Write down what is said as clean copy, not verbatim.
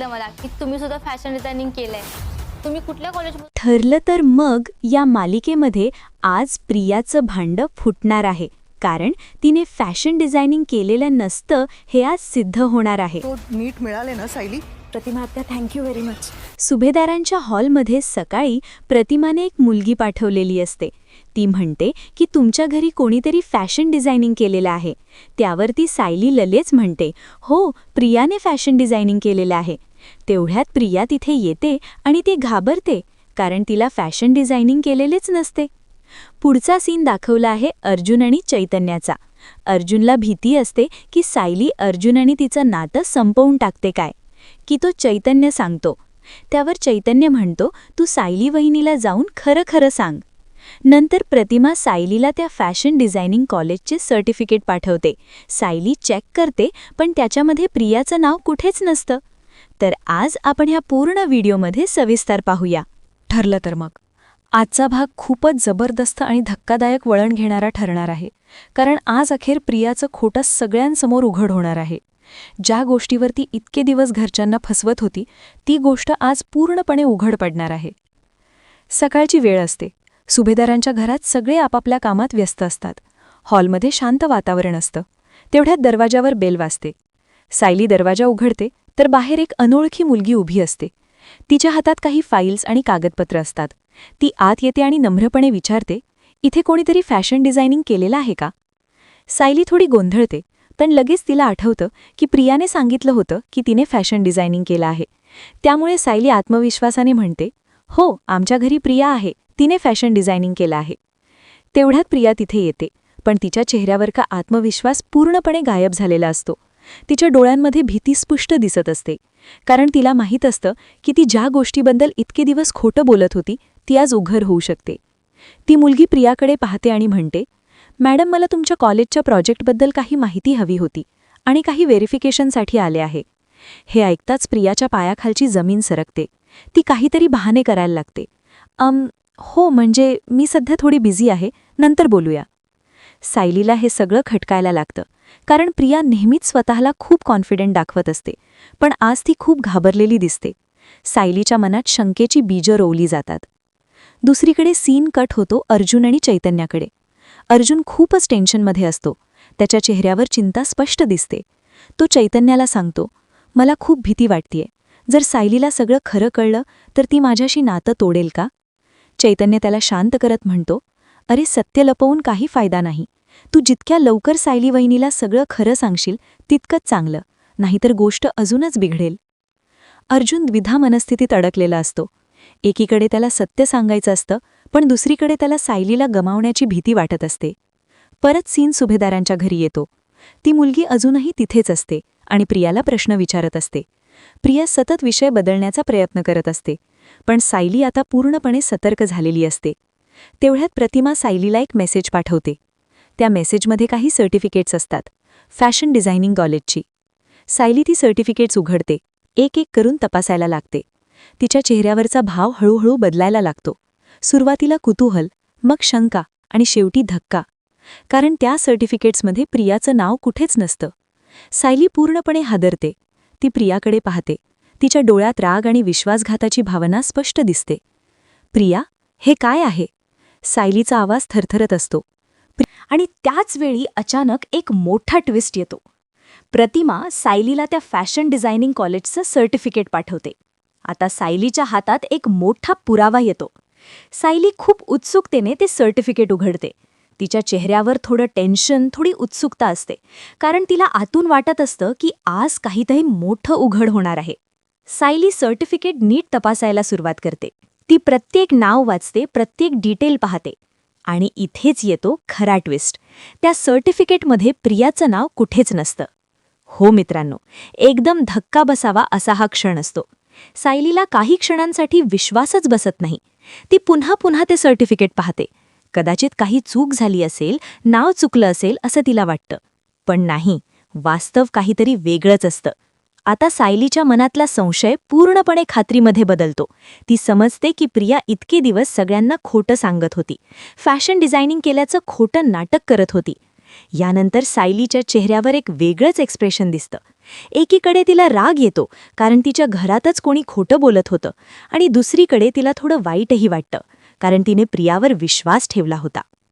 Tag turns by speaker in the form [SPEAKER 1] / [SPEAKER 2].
[SPEAKER 1] सांगितलं मला की तुम्ही सुद्धा फॅशन डिझायनिंग केलंय. तुम्ही कुठल्या कॉलेजमध्ये?
[SPEAKER 2] ठरलं तर मग या मालिकेमध्ये आज प्रियाचं भांडं फुटणार आहे, कारण तिने फॅशन डिझायनिंग केलेलं नसतं हे आज सिद्ध होणार आहे.
[SPEAKER 3] तो नीट मिळाले ना सायली?
[SPEAKER 4] प्रतिमा आत्या, थँक्यू व्हेरी मच.
[SPEAKER 2] सुभेदारांच्या हॉलमध्ये सकाळी प्रतिमाने एक मुलगी पाठवलेली असते. ती म्हणते की तुमच्या घरी कोणीतरी फॅशन डिझायनिंग केलेलं आहे. त्यावरती सायली लगेच म्हणते, हो, प्रियाने फॅशन डिझायनिंग केलेलं आहे. तेवढ्यात प्रिया तिथे येते आणि ती घाबरते, कारण तिला फॅशन डिझायनिंग केलेलेच नसते. पुढचा सीन दाखवला आहे अर्जुन आणि चैतन्याचा. अर्जुनला भीती असते की सायली अर्जुन आणि तिचं नातं संपवून टाकते काय, की तो चैतन्य सांगतो. त्यावर चैतन्य म्हणतो, तू सायली वहिनीला जाऊन खरं खरं सांग. नंतर प्रतिमा सायलीला त्या फॅशन डिझायनिंग कॉलेजचे सर्टिफिकेट पाठवते. सायली चेक करते, पण त्याच्यामध्ये प्रियाचं नाव कुठेच नसतं. तर आज आपण ह्या पूर्ण व्हिडिओमध्ये सविस्तर पाहूया.
[SPEAKER 4] ठरलं तर मग आजचा भाग खूपच जबरदस्त आणि धक्कादायक वळण घेणारा ठरणार आहे, कारण आज अखेर प्रियाचं खोटं सगळ्यांसमोर उघड होणार आहे. ज्या गोष्टीवरती इतके दिवस घरच्यांना फसवत होती, ती गोष्ट आज पूर्णपणे उघड पडणार आहे. सकाळची वेळ असते. सुभेदारांच्या घरात सगळे आपापल्या कामात व्यस्त असतात. हॉलमध्ये शांत वातावरण असतं. तेवढ्यात दरवाजावर बेल वाजते. सायली दरवाजा उघडते तर बाहेर एक अनोळखी मुलगी उभी असते. तिच्या हातात काही फाईल्स आणि कागदपत्र असतात. ती आत येते आणि नम्रपणे विचारते, इथे कोणीतरी फॅशन डिझायनिंग केलेलं आहे का? सायली थोडी गोंधळते, पण लगेच तिला आठवतं की प्रियाने सांगितलं होतं की तिने फॅशन डिझायनिंग केलं आहे. त्यामुळे सायली आत्मविश्वासाने म्हणते, हो, आमच्या घरी प्रिया आहे, तिने फॅशन डिझायनिंग केलं आहे. तेवढ्यात प्रिया तिथे येते, पण तिच्या चेहऱ्यावर का आत्मविश्वास पूर्णपणे गायब झालेला असतो. तिच्या डोळ्यांमध्ये भीती स्पष्ट दिसत असते, कारण तिला माहीत असतं की ती ज्या गोष्टीबद्दल इतके दिवस खोटं बोलत होती ती आज उघड होऊ शकते. ती मुलगी प्रियाकडे पाहते आणि म्हणते, मॅडम, मला तुमच्या कॉलेजच्या प्रोजेक्टबद्दल काही माहिती हवी होती आणि काही व्हेरिफिकेशनसाठी आले आहे. हे ऐकताच प्रियाच्या पायाखालची जमीन सरकते. ती काहीतरी बहाणे करायला लागते. हो, म्हणजे मी सध्या थोडी बिझी आहे, नंतर बोलूया. सायलीला हे सगळं खटकायला लागतं, कारण प्रिया नेहमीच स्वतःला खूप कॉन्फिडंट दाखवत असते, पण आज ती खूप घाबरलेली दिसते. सायलीच्या मनात शंकेची बीजं रोवली जातात. दुसरीकडे सीन कट होतो अर्जुन आणि चैतन्याकडे. अर्जुन खूपच टेन्शनमध्ये असतो. त्याच्या चेहऱ्यावर चिंता स्पष्ट दिसते. तो चैतन्याला सांगतो, मला खूप भीती वाटतेय. जर सायलीला सगळं खरं कळलं तर ती माझ्याशी नातं तोडेल का? चैतन्य त्याला शांत करत म्हणतो, अरे, सत्य लपवून काही फायदा नाही. तू जितक्या लवकर सायली वहिनीला सगळं खरं सांगशील तितकंच चांगलं, नाहीतर गोष्ट अजूनच बिघडेल. अर्जुन द्विधा मनस्थितीत अडकलेला असतो. एकीकडे त्याला सत्य सांगायचं असतं, पण दुसरीकडे त्याला सायलीला गमावण्याची भीती वाटत असते. परत सीन सुभेदारांच्या घरी येतो. ती मुलगी अजूनही तिथेच असते आणि प्रियाला प्रश्न विचारत असते. प्रिया सतत विषय बदलण्याचा प्रयत्न करत असते, पण सायली आता पूर्णपणे सतर्क झालेली असते. तेवढ्यात प्रतिमा सायलीला एक मेसेज पाठवते. त्या मेसेजमध्ये काही सर्टिफिकेट्स असतात, फॅशन डिझायनिंग कॉलेजची. सायली ती सर्टिफिकेट्स उघडते, एक एक करून तपासायला लागते. तिच्या चेहऱ्यावरचा भाव हळूहळू बदलायला लागतो. सुरुवातीला कुतूहल, मग शंका आणि शेवटी धक्का, कारण त्या सर्टिफिकेट्समध्ये प्रियाचं नाव कुठेच नसतं. सायली पूर्णपणे हादरते. ती प्रियाकडे पाहते. तिच्या डोळ्यात राग आणि विश्वासघाताची भावना स्पष्ट दिसते. प्रिया, हे काय आहे? सायलीचा आवाज थरथरत असतो. आणि त्याच वेळी अचानक एक मोठा ट्विस्ट येतो. प्रतिमा सायलीला त्या फॅशन डिझायनिंग कॉलेजचं सर्टिफिकेट पाठवते. आता सायलीच्या हातात एक मोठा पुरावा येतो. सायली खूप उत्सुकतेने ते सर्टिफिकेट उघडते. तिच्या चेहऱ्यावर थोडं टेन्शन, थोडी उत्सुकता असते, कारण तिला आतून वाटत असतं की आज काहीतरी मोठं उघड होणार आहे. सायली सर्टिफिकेट नीट तपासायला सुरुवात करते. ती प्रत्येक नाव वाचते, प्रत्येक डिटेल पाहते. आणि इथेच येतो खरा ट्विस्ट. त्या सर्टिफिकेटमध्ये प्रियाचं नाव कुठेच नसतं. हो मित्रांनो, एकदम धक्का बसावा असा हा क्षण असतो. सायलीला काही क्षणांसाठी विश्वासच बसत नाही. ती पुन्हा पुन्हा ते सर्टिफिकेट पाहते. कदाचित काही चूक झाली असेल, नाव चुकलं असेल असं तिला वाटतं. पण नाही, वास्तव काहीतरी वेगळंच असतं. आता सायलीच्या मनातला संशय पूर्णपणे खात्रीमध्ये बदलतो. ती समजते की प्रिया इतके दिवस सगळ्यांना खोटं सांगत होती, फॅशन डिझायनिंग केल्याचं खोटं नाटक करत होती.
[SPEAKER 2] यानंतर सायलीच्या चेहऱ्यावर एक वेगळंच एक्सप्रेशन दिसतं. एकीकडे तिला राग येतो कारण तिच्या घरातच कोणी खोटं बोलत होतं, आणि दुसरीकडे तिला थोडं वाईटही वाटतं कारण तिने प्रियावर विश्वास ठेवला होता.